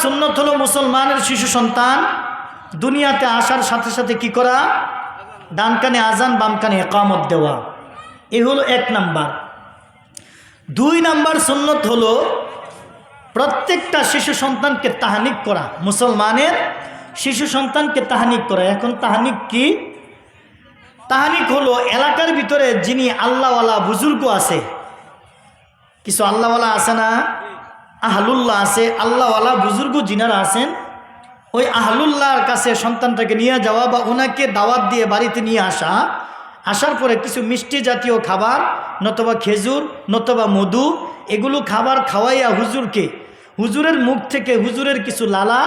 সুন্নত হলো মুসলমানের শিশু সন্তান দুনিয়াতে আসার সাথে সাথে কি করা? ডান কানে আজান, বাম কানে ইকামত দেওয়া। এই হলো 1 নাম্বার। 2 নাম্বার সুন্নত হলো প্রত্যেকটা শিশু সন্তানকে তাহনিক করা। মুসলমানের শিশু সন্তানকে তাহনিক করা। এখন তাহনিক কি? তাহনিক হলো এলাকার ভিতরে যিনি আল্লাহওয়ালা বুজুর্গ আছে, কিছু আল্লাহওয়ালা আছে না, আহলুল্লাহ আছে, আল্লাহওয়ালা বুজুর্গ যিনারা আছেন, ওই আহলুল্লাহর কাছে সন্তানটাকে নিয়ে যাওয়া বা ওনাকে দাওয়াত দিয়ে বাড়িতে নিয়ে আসা। আসার পরে কিছু মিষ্টি জাতীয় খাবার, নতবা খেজুর, নতবা মধু, এগুলো খাবার খাওয়াইয়া হুজুরকে, হুজুরের মুখ থেকে হুজুরের কিছু লালা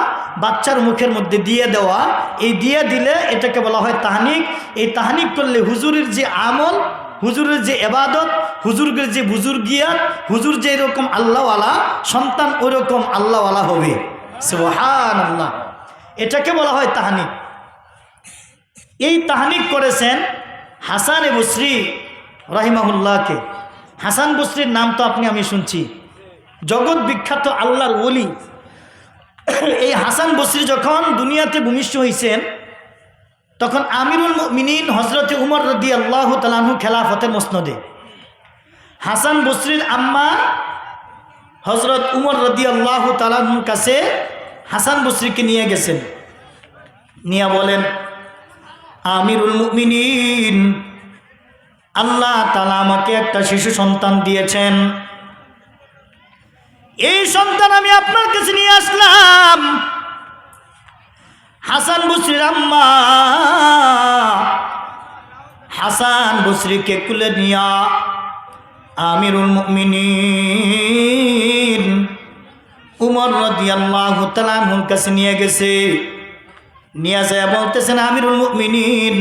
বাচ্চার মুখের মধ্যে দিয়ে দেওয়া। এই দিয়ে দিলে এটাকে বলা হয় তাহনিক। এই তাহনিক করলে হুজুরের যে আমল, হুজুরের যে এবাদত, হুজুরের যে বুজুর্গিয়াত, হুজুর যে এরকম আল্লাহওয়ালা, সন্তান ওইরকম আল্লাহওয়ালা হবে। সুবহানাল্লাহ। এটাকে বলা হয় তাহনিক। এই তাহনিক করেছেন হাসান বসরি রাহিমাহুল্লাহকে। হাসান বসরির নাম তো আমি শুনছি, জগৎ বিখ্যাত আল্লাহর ওলি। এই হাসান বসরি যখন দুনিয়াতে ভূমিষ্ঠ হয়েছেন তখন আমিরুল মুমিনিন হজরতে উমর রাদিয়াল্লাহু তাআলা আনহু খেলাফতের মসনদে। হাসান বসরির আম্মা হজরত উমর রাদিয়াল্লাহু তাআলা আনহুর কাছে হাসান বসরিকে নিয়ে গেছেন, নিয়ে বলেন, আমিরুল মুমিনিন, আল্লাহ তাআলা আমাকে একটা শিশু সন্তান দিয়েছেন, এই সন্তান আমি আপনার কাছে নিয়ে আসলাম। হাসান বসরির আম্মা হাসান বসরিকে কুলে নিয়া আমিরুল মুমিনিন উমর রাদিয়াল্লাহু তাআলা আনহুর কাছে নিয়ে গেছে। নিয়ে যায় বলতেছেন, আমিরুল মুমিনিন,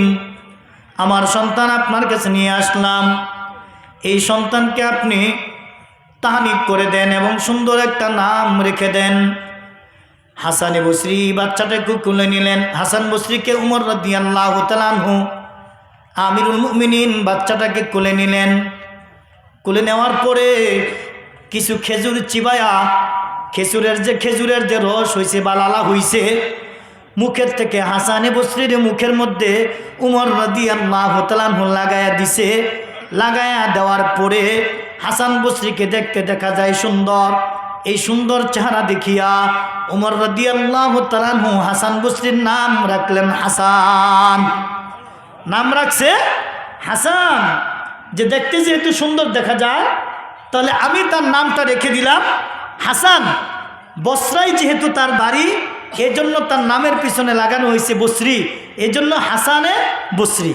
আমার সন্তান আপনার কাছে নিয়ে আসলাম, এই সন্তানকে আপনি তাহনিক করে দেন এবং সুন্দর একটা নাম রেখে দেন। হাসান বসরি বাচ্চাটাকে কুলে নিলেন। হাসান বসরিকে উমর রাদিয়াল্লাহু তাআলা আনহু আমিরুল মুমিনিন বাচ্চাটাকে কুলে নিলেন। কুলে নেওয়ার পরে কিছু খেজুর চিবায়া, খেজুরের যে রস হয়েছে বা লালা হয়েছে, মুখের থেকে হাসান বসরির মুখের মধ্যে উমর রাদিয়াল্লাহু তাআলা আনহু লাগায়া দিছে। লাগায়া দেওয়ার পরে হাসান বসরিকে দেখতে দেখা যায় সুন্দর। এই সুন্দর চেহারা দেখিয়া উমর রাদিয়াল্লাহু তাআলা আনহু হাসান বসরির নাম রাখলেন হাসান। নাম রাখছে হাসান, যে দেখতে যেহেতু সুন্দর দেখা যায় তাহলে আমি তার নামটা রেখে দিলাম হাসান। বসরাই যেহেতু তার বাড়ি, এজন্য তার নামের পিছনে লাগানো হয়েছে বসরি, এজন্য হাসানে বসরি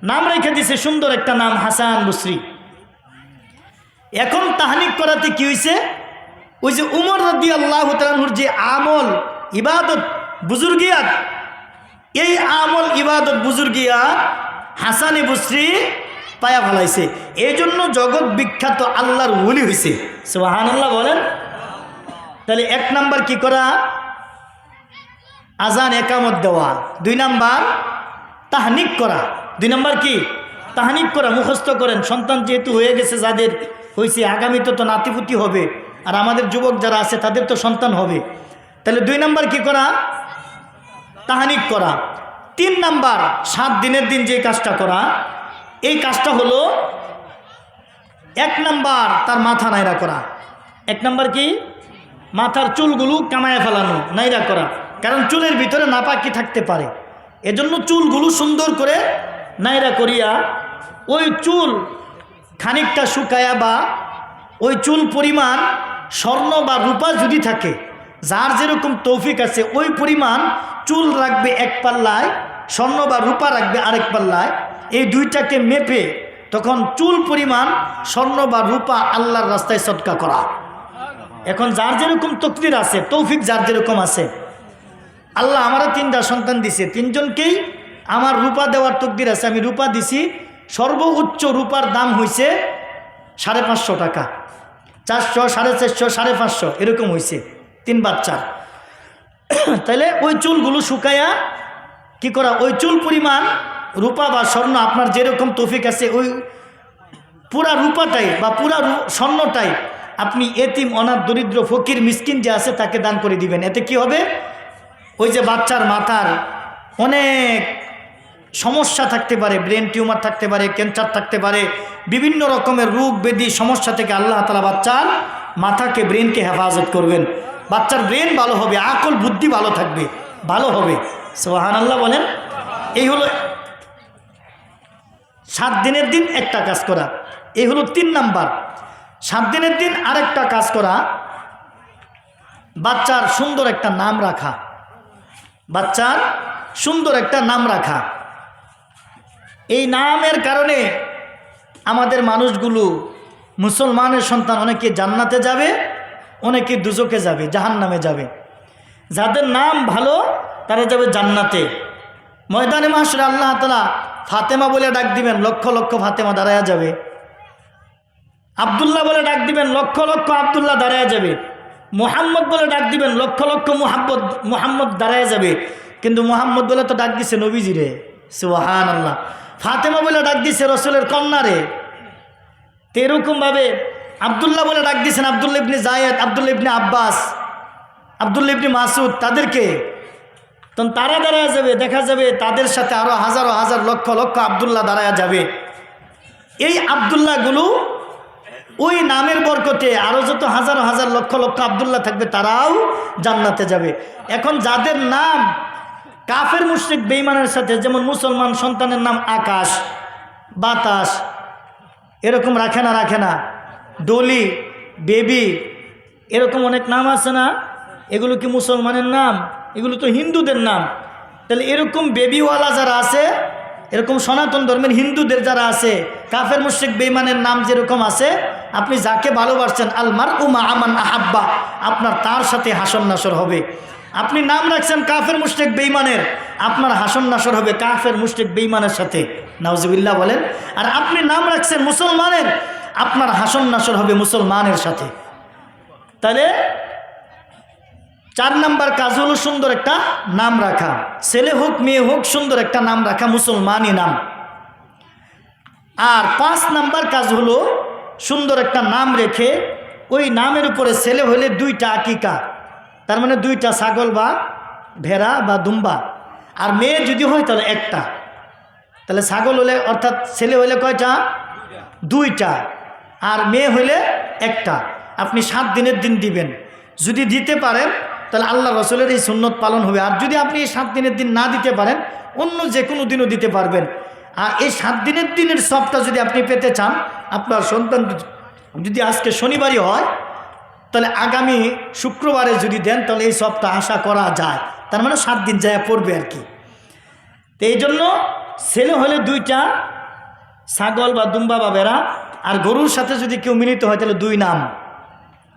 নাম রেখে দিছে, সুন্দর একটা নাম হাসান বসরি। এখন তাহনিক করাতে কি হয়েছে? ওই যে উমর রাদিয়াল্লাহু তাআলা আনহুর যে আমল, ইবাদত, বুজুর্গিয়াত, এই আমল, ইবাদত, বুজুর্গিয়াত হাসান বসরি পায়া ফেলাইছে। এই জন্য জগৎ বিখ্যাত আল্লাহর ওলি হয়েছে। সুবহানাল্লাহ বলেন। তাহলে 1 নাম্বার কি করা? আজান একামত দেওয়া। 2 নাম্বার তাহনিক করা। 2 নাম্বার কি? তাহনিক করা। মুখস্থ করেন, সন্তান যেহেতু হয়ে গেছে, যাদের হয়েছে, আগামীতে তো নাতিপুতি হবে, আর আমাদের যুবক যারা আছে তাদের তো সন্তান হবে। তাহলে 2 নাম্বার কি করা? তাহনিক করা। 3 নাম্বার 7 দিনের দিন যে কাজটা করা, এই কাজটা হলো 1 নাম্বার তার মাথা নাইরা করা। 1 নাম্বার কি? মাথার চুলগুলো কামায়া ফেলানো, নাইরা করা। কারণ চুলের ভিতরে নাপাকি থাকতে পারে, এজন্য চুলগুলো সুন্দর করে নাইরা করিয়া ওই চুল খানিকটা শুকায়া, বা ওই চুল পরিমাণ স্বর্ণ বা রূপা যদি থাকে, যার যেরকম তৌফিক আছে, ওই পরিমাণ চুল রাখবে 1 পাল্লায়, স্বর্ণ বা রূপা রাখবে আরেক পাল্লায়। এই 2টাকে মেপে তখন চুল পরিমাণ স্বর্ণ বা রূপা আল্লাহর রাস্তায় সদকা করা। এখন যার যেরকম তকদির আছে, তৌফিক যার যেরকম আছে, আল্লাহ আমারও 3টা সন্তান দিছে, 3জনকেই আমার রূপা দেওয়ার তকদির আছে, আমি রূপা দিছি। সর্বোচ্চ রূপার দাম হয়েছে 550 টাকা, 400, 450, 550 এরকম হয়েছে 3 বাচ্চা। তাহলে ওই চুলগুলো শুকায়া কি করা, ওই চুল পরিমাণ রূপা বা স্বর্ণ আপনার যেরকম তৌফিক আছে, ওই পুরা রূপাটাই বা পুরা স্বর্ণটাই আপনি এতিম অনাথ দরিদ্র ফকির মিসকিন যে আছে তাকে দান করে দিবেন। এতে কি হবে? ওই যে বাচ্চার মাথার অনেক সমস্যা থাকতে পারে, ব্রেন টিউমার থাকতে পারে, ক্যান্সার থাকতে পারে, বিভিন্ন রকমের রোগ ব্যাধি সমস্যা থেকে আল্লাহ তাআলা বাচ্চার মাথাকে ব্রেনকে হেফাজত করবেন। বাচ্চার ব্রেন ভালো হবে, আকল বুদ্ধি ভালো থাকবে, ভালো হবে। সুবহানাল্লাহ বলেন। এই হলো 7 দিনের দিন একটা কাজ করা। এই হলো 3 নাম্বার। 7 দিনের দিন আরেকটা কাজ করা, বাচ্চার সুন্দর একটা নাম রাখা। বাচ্চার সুন্দর একটা নাম রাখা। এই নামের কারণে আমাদের মানুষগুলো, মুসলমানের সন্তান, অনেকে জান্নাতে যাবে, অনেকে দুজকে যাবে, জাহান্নামে যাবে। যাদের নাম ভালো তারা যাবে জান্নাতে। ময়দানে মাহশরে আল্লাহ তাআলা ফাতেমা বলে ডাক দিবেন, লক্ষ লক্ষ ফাতেমা দাঁড়ায়া যাবে। আব্দুল্লাহ বলে ডাক দিবেন, লক্ষ লক্ষ আব্দুল্লাহ দাঁড়ায়া যাবে। মুহাম্মদ বলে ডাক দিবেন, লক্ষ লক্ষ মুহাম্মদ দাঁড়ায়া যাবে। কিন্তু মুহাম্মদ বলে তো ডাক দিছে নবীজিরে। সুবহানাল্লাহ। ফাতেমা বলে ডাক দিছে রসুলের কন্যারে। তো এরকমভাবে আব্দুল্লাহ বলে ডাক দিয়েছেন আব্দুল্লাহ ইবনে জায়েদ, আব্দুল্লাহ ইবনে আব্বাস, আব্দুল্লাহ ইবনে মাসুদ, তাদেরকে। তখন তারা দাঁড়ায় যাবে, দেখা যাবে তাদের সাথে আরও হাজারো হাজার লক্ষ লক্ষ আব্দুল্লাহ দাঁড়ায় যাবে। এই আব্দুল্লাহগুলো ওই নামের বরকতে আরও যত হাজারো হাজার লক্ষ লক্ষ আব্দুল্লাহ থাকবে তারাও জান্নাতে যাবে। এখন যাদের নাম কাফের মুশরিক বেঈমানের সাথে, যেমন মুসলমান সন্তানের নাম আকাশ, বাতাস, এরকম রাখে না, রাখে না, ডলি, বেবি, এরকম অনেক নাম আছে না? এগুলো কি মুসলমানের নাম? এগুলো তো হিন্দুদের নাম। তাহলে এরকম বেবিওয়ালা যারা আছে, এরকম সনাতন ধর্মের হিন্দুদের যারা আছে, কাফের মুশরিক বেঈমানের নাম যেরকম আছে, আপনি যাকে ভালোবাসছেন, আল মারউ মা আমান আহাব্বা, আপনার তার সাথে হাসর নাসর হবে। আপনি নাম রাখছেন কাফের মুশরিক বেঈমানের, আপনার হাসর নাসর হবে কাফের মুশরিক বেঈমানের সাথে। নাউজুবিল্লাহ বলেন। আর আপনি নাম রাখছেন মুসলমানের, আপনার হাসর নাসর হবে মুসলমানের সাথে। তাহলে 4 নাম্বার কাজ হলো সুন্দর একটা নাম রাখা। ছেলে হোক মেয়ে হোক সুন্দর একটা নাম রাখা, মুসলমানি নাম। আর 5 নাম্বার কাজ হলো সুন্দর একটা নাম রেখে ওই নামের উপরে ছেলে হলে 2টা আকিকা, তার মানে 2টা ছাগল বা ভেড়া বা দুম্বা। আর মেয়ে যদি হয় তাহলে একটা। তাহলে ছাগল হলে অর্থাৎ ছেলে হলে কয়টা? 2টা। আর মেয়ে হলে একটা। আপনি 7 দিনের দিন দিবেন। যদি দিতে পারেন তাহলে আল্লাহ রসুলের এই সুন্নত পালন হবে। আর যদি আপনি এই 7 দিনের দিন না দিতে পারেন, অন্য যে কোনো দিনও দিতে পারবেন। আর এই 7 দিনের দিনের সবটা যদি আপনি পেতে চান, আপনার সন্তান যদি আজকে শনিবারই হয়, তাহলে আগামী শুক্রবারে যদি দেন তাহলে এই সবটা আশা করা যায়। তার মানে 7 দিন যায় পড়বে আর কি। তো এই জন্য ছেলে হলে 2টা ছাগল বা দুম্বা বা বেড়া, আর গরুর সাথে যদি কেউ মিলিত হয় তাহলে 2 নাম।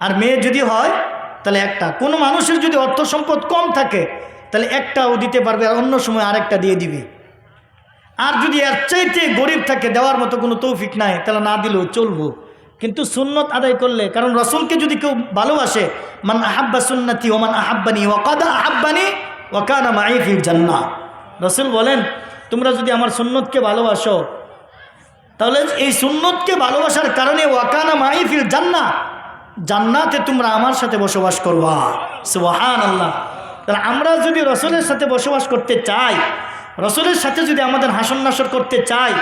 আর মেয়ে যদি হয় তাহলে একটা। কোনো মানুষের যদি অর্থ সম্পদ কম থাকে তাহলে একটাও দিতে পারবে, আর অন্য সময় আরেকটা দিয়ে দিবে। আর যদি এর চাইতে গরিব থাকে, দেওয়ার মতো কোনো তৌফিক নাই, তাহলে না দিলেও চলবো। কিন্তু সুন্নত আদায় করলে, কারণ রসুলকে যদি কেউ ভালোবাসে, মান আহাব্বা সুন্নতি ওমান আহাব্বানি ওয়াকাদ আহাব্বানি ওয়াকানা মাই ফিল জান্নাহ। রসুল বলেন, তোমরা যদি আমার সুন্নতকে ভালোবাসো, তাহলে এই সুন্নতকে ভালোবাসার কারণে ওয়াকানা মাই ফিল জান্নাহ, জান্নাতে তোমরা আমার সাথে বসবাস করবা। সুবহানাল্লাহ। তাহলে আমরা যদি রসুলের সাথে বসবাস করতে চাই, রসুলের সাথে যদি আমাদের হাসর নাসর করতে চাই,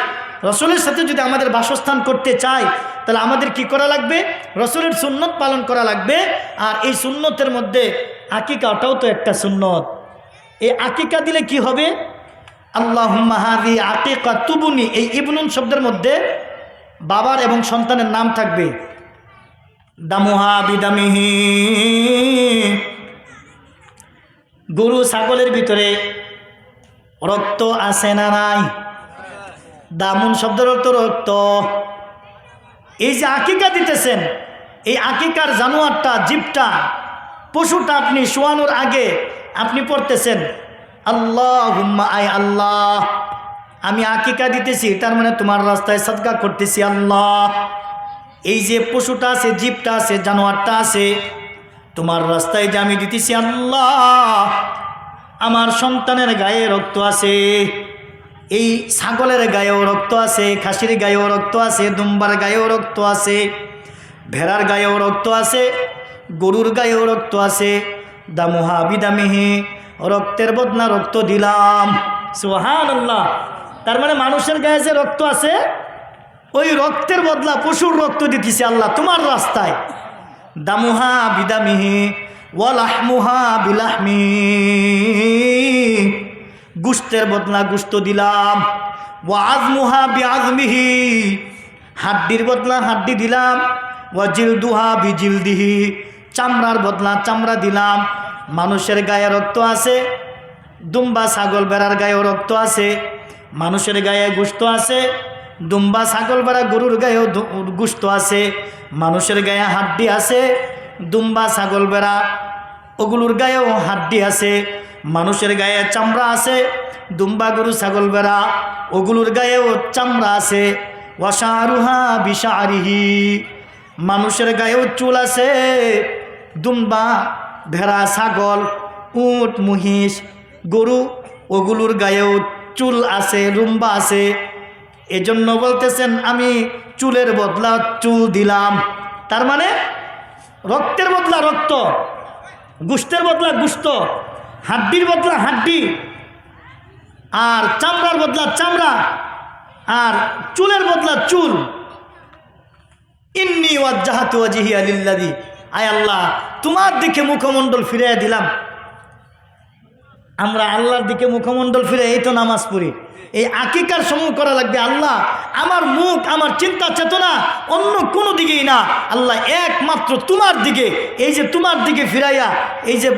রসুলের সাথে যদি আমাদের বাসস্থান করতে চাই, তাহলে আমাদের কি করা লাগবে? রসুলের সুন্নত পালন করা লাগবে। আর এই সুন্নতের মধ্যে আকিকাটাও তো একটা সুন্নত। এই আকিকা দিলে কি হবে? আল্লাহুম্মা হাযি আকিকা তুবুনি, এই ইবনুন শব্দের মধ্যে বাবার এবং সন্তানের নাম থাকবে। দামুহা বিদামিহি, গরু ছাগলের ভিতরে রক্ত আছে না নাই? দামুন শব্দের অর্থ রক্ত। এই যে আকিকা দিতেছেন, এই আকিকার জানোয়ারটা, জীবটা, পশুটা আপনি শোয়ানোর আগে আপনি পড়তেছেন আল্লাহুম্মা, আয় আল্লাহ আমি আকিকা দিতেছি, তার মানে তোমার রাস্তায় সদকা করতেছি আল্লাহ। এই যে পশুটা আছে, জীবটা আছে, জানোয়ারটা আছে, তোমার রাস্তায় যে আমি দিতেছি আল্লাহ। আমার সন্তানের গায়ে রক্ত আছে, এই ছাগলের গায়েও রক্ত আছে, খাসির গায়েও রক্ত আছে, দুম্বার গায়েও রক্ত আছে, ভেড়ার গায়েও রক্ত আছে, গরুর গায়েও রক্ত আছে। দামুহা বিদামিহি, রক্তের বদলা রক্ত দিলাম। সুবহানাল্লাহ। তার মানে মানুষের গায়ে যে রক্ত আছে ওই রক্তের বদলা পশুর রক্ত দিতেছি আল্লাহ তোমার রাস্তায়। দামুহা বিদামিহি ওয়ালাহমুহা বিলাহমি, গুস্তের বদলা গুস্ত দিলাম। ওয়া আজমুহা বিআজমিহি, হাড্ডির বদলা হাড্ডি দিলাম। ওয়া জিলদুহা বিজিলদিহি, চামড়ার বদলা চামড়া দিলাম। মানুষের গায়ে রক্ত আছে, দুম্বা ছাগল বেড়ার গায়েও রক্ত আছে। মানুষের গায়ে গোশত আছে, দুম্বা ছাগল বেড়া গরুর গায়েও গোশত আছে। মানুষের গায়ে হাড্ডি আছে, দুম্বা ছাগল বেড়া ওগুলোর গায়েও হাড্ডি আছে। মানুষের গায়ে চামড়া আছে, দুম্বা গরু ছাগল বেড়া ওগুলোর গায়েও চামড়া আছে। ওয়াশারুহা বিশারিহি, মানুষের গায়েও চুল আছে, দুম্বা ভেড়া ছাগল উট মহিষ গরু ওগুলোর গায়েও চুল আছে, লুম্বা আছে। এজন্য বলতেছেন আমি চুলের বদলা চুল দিলাম। তার মানে রক্তের বদলা রক্ত, গোশতের বদলা গোশত, হাড্ডির বদলা হাড্ডি, আর চামড়ার বদলা চামড়া, আর চুলের বদলা চুল। ইন্নী ওয়াজ্জাহাতু ওয়াজহিয়া লিল্লাযী, আয় আল্লাহ তোমার দিকে মুখমণ্ডল ফিরিয়ে দিলাম। আমরা আল্লাহর দিকে মুখমণ্ডল ফিরে এই তো নামাজ পড়ি। এই আকিকার সময় করা লাগবে আল্লাহ আমার মুখ আমার চিন্তা চেতনা অন্য কোনো দিকেই না, আল্লাহ একমাত্র তোমার দিকে। এই যে তোমার দিকে ফিরাইয়া এই যে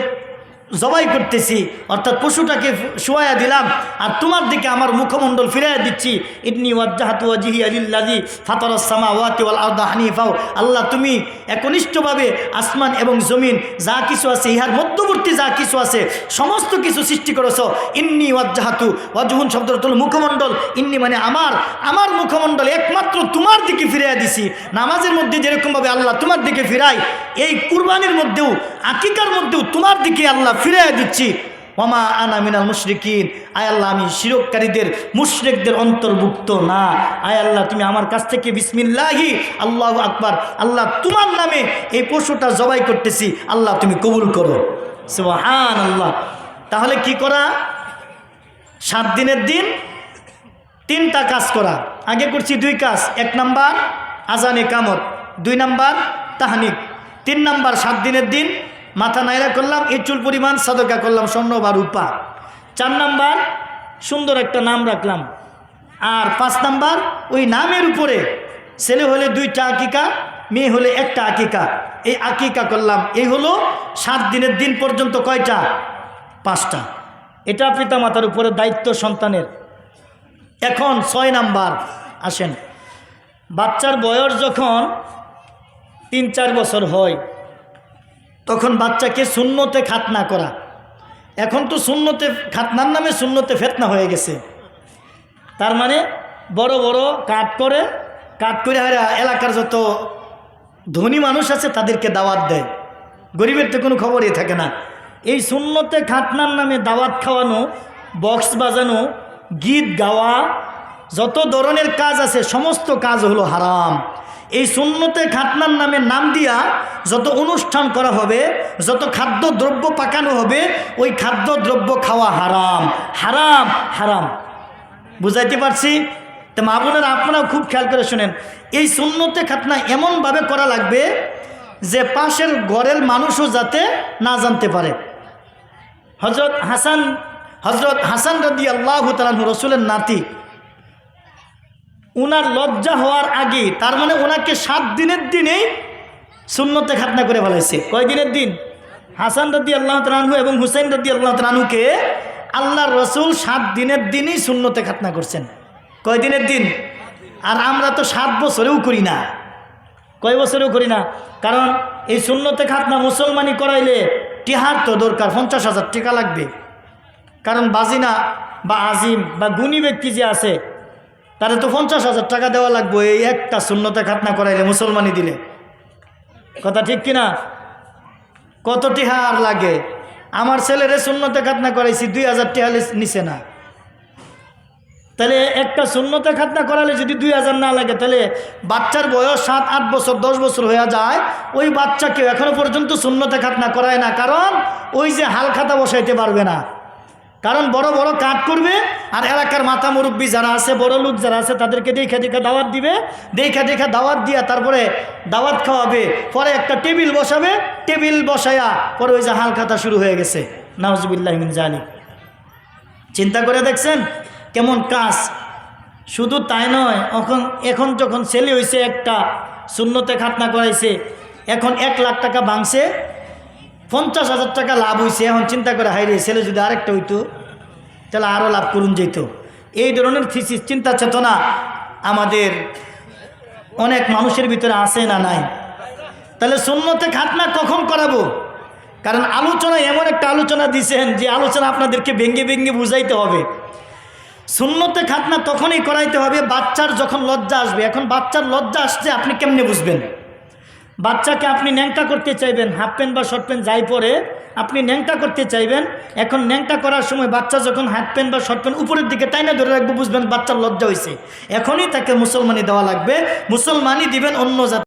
জবাই করতেছি অর্থাৎ পশুটাকে শোয়া দিলাম আর তোমার দিকে আমার মুখমণ্ডল ফিরাইয়া দিচ্ছি। ইন্নী ওয়াজ্জাহাতু ওয়াজহিয়া লিল্লাযী ফাতারাস সামাওয়াতি ওয়াল আরদা হানিফা, আল্লাহ তুমি একনিষ্ঠভাবে আসমান এবং জমিন যা কিছু আছে ইহার মধ্যবর্তী যা কিছু আছে সমস্ত কিছু সৃষ্টি করেছ। ইন্নী ওয়াজ্জাহাতু, ওয়াজহুন শব্দটা হলো মুখমণ্ডল, ইন্নী মানে আমার মুখমণ্ডল একমাত্র তোমার দিকে ফিরাইয়া দিছি। নামাজের মধ্যে যেরকমভাবে আল্লাহ তোমার দিকে ফিরাই, এই কুরবানির মধ্যেও আকিকার মধ্যেও তোমার দিকে আল্লাহ ফিরাইয়া দিচ্ছি। ওয়ামা আনা মিনাল মুশরিকিন, আয় আল্লাহ আমি শিরককারীদের মুশরিকদের অন্তর্ভুক্ত না। আয় আল্লাহ তুমি আমার কাছ থেকে বিসমিল্লাহি আল্লাহু আকবার, আল্লাহ তোমার নামে এই পশুটা জবাই করতেছি, আল্লাহ তুমি কবুল করো। সুবহানাল্লাহ। তাহলে কি করা? 7 দিনের দিন 3টা কাজ করা। আগে করছি 2 কাজ। 1 নাম্বার আজান ইকামত, 2 নাম্বার তাহনিক, 3 নাম্বার 7 দিনের দিন মাথা নাইরা করলাম, এই চুল পরিমাণ সাদকা করলাম স্বর্ণ বা রূপা। 4 নাম্বার সুন্দর একটা নাম রাখলাম। আর 5 নাম্বার ওই নামের উপরে ছেলে হলে 2টা আকিকা, মেয়ে হলে 1টা আকিকা, এই আকিকা করলাম। এই হলো 7 দিনের দিন পর্যন্ত কয়টা? 5টা। এটা পিতা মাতার উপরে দায়িত্ব সন্তানের। এখন 6 নাম্বার আসেন, বাচ্চার বয়স যখন 3-4 বছর হয় তখন বাচ্চাকে সুন্নতে খাতনা করা। এখন তো সুন্নতে খাতনার নামে সুন্নতে ফেতনা হয়ে গেছে। তার মানে বড় বড় কাট করে এলাকার যত ধনী মানুষ আছে তাদেরকে দাওয়াত দেয়, গরিবের তো কোনো খবরই থাকে না। এই সুন্নতে খাতনার নামে দাওয়াত খাওয়ানো, বক্স বাজানো, গীত গাওয়া, যত ধরনের কাজ আছে সমস্ত কাজ হলো হারাম। এই সুন্নতে খাতনার নামে নাম দিয়া যত অনুষ্ঠান করা হবে, যত খাদ্য দ্রব্য পাকানো হবে, ওই খাদ্য দ্রব্য খাওয়া হারাম হারাম হারাম। বুঝাইতে পারছি? তো মা বোনেরা আপনারাও খুব খেয়াল করে শুনেন, এই সুন্নতে খাতনা এমনভাবে করা লাগবে যে পাশের ঘরের মানুষও যাতে না জানতে পারে। হজরত হাসান রাদিয়াল্লাহু তাআলা রাসূলের নাতি, উনার লজ্জা হওয়ার আগে, তার মানে ওনাকে 7 দিনের দিনেই সুন্নতে খাতনা করে ফেলাইছে। কয় দিনের দিন? হাসান রাদিয়াল্লাহু তাআলা আনহু এবং হুসাইন রাদিয়াল্লাহু তাআলা আনহুকে আল্লাহর রসুল 7 দিনের দিনই সুন্নতে খাতনা করছেন। কয় দিনের দিন? আর আমরা তো 7 বছরেও করি না। কয় বছরেও করি না? কারণ এই সুন্নতে খাতনা মুসলমানি করাইলে টিহার তো দরকার, 50,000 টাকা লাগবে। কারণ বাজিনা বা আজিম বা গুণী ব্যক্তি যে আছে তাহলে তো 50,000 টাকা দেওয়া লাগবে এই একটা সুন্নতে খাতনা করাইলে, মুসলমানি দিলে। কথা ঠিক কিনা? কত টিহার লাগে? আমার ছেলেরে সুন্নতে খাতনা করাইছি 2,000 টাকা নিছে না। তাহলে একটা সুন্নতে খাতনা করালে যদি 2000 না লাগে, তাহলে বাচ্চার বয়স 7-8 বছর 10 বছর হয়ে যায়, ওই বাচ্চাকে এখনো পর্যন্ত সুন্নতে খাতনা করায় না। কারণ ওই যে হাল খাতা বসাইতে পারবে না, কারণ বড় বড় কাজ করবে। আর এলাকার মাথা মুরব্বী যারা আছে, বড় লোক যারা আছে, তাদেরকে দেখা দেখা দাওয়াত দিবে, দেখা দাওয়াত দিয়া তারপরে দাওয়াত খাওয়াবে, পরে একটা টেবিল বসাবে, টেবিল বসায়া পরে ওই যে হাল খাতা শুরু হয়ে গেছে। নাউজুবিল্লাহি মিন জালিক। চিন্তা করে দেখছেন কেমন কাজ। শুধু তাই নয়, এখন যখন ছেলে হয়েছে একটা, সুন্নতে খাতনা করাইছে, এখন 1 লাখ টাকা ভাঙছে, 50,000 টাকা লাভ হয়েছে। এখন চিন্তা করে হাই রে, ছেলে যদি আরেকটা হইতো তাহলে আরও লাভ করুন যেত। এই ধরনের থিসিস, চিন্তা চেতনা আমাদের অনেক মানুষের ভিতরে আছে না নাই? তাহলে সুন্নতে খাতনা কখন করাবো? কারণ আলোচনা এমন একটা আলোচনা দিছেন যে আলোচনা আপনাদেরকে ভেঙ্গে ভেঙ্গে বুঝাইতে হবে। সুন্নতে খাতনা তখনই করাইতে হবে বাচ্চার যখন লজ্জা আসবে। এখন বাচ্চার লজ্জা আসছে, আপনি কেমনে বুঝবেন? বাচ্চাকে আপনি ন্যাংটা করতে চাইবেন, হাফ প্যান্ট বা শর্ট প্যান্ট যাই পরে আপনি ন্যাংটা করতে চাইবেন। এখন ন্যাংটা করার সময় বাচ্চা যখন হাফ প্যান্ট বা শর্ট প্যান্ট উপরের দিকে টাইনা ধরে রাখবো, বুঝবেন বাচ্চার লজ্জা হয়েছে। এখনই তাকে মুসলমানি দেওয়া লাগবে, মুসলমানি দিবেন অন্য জাতি।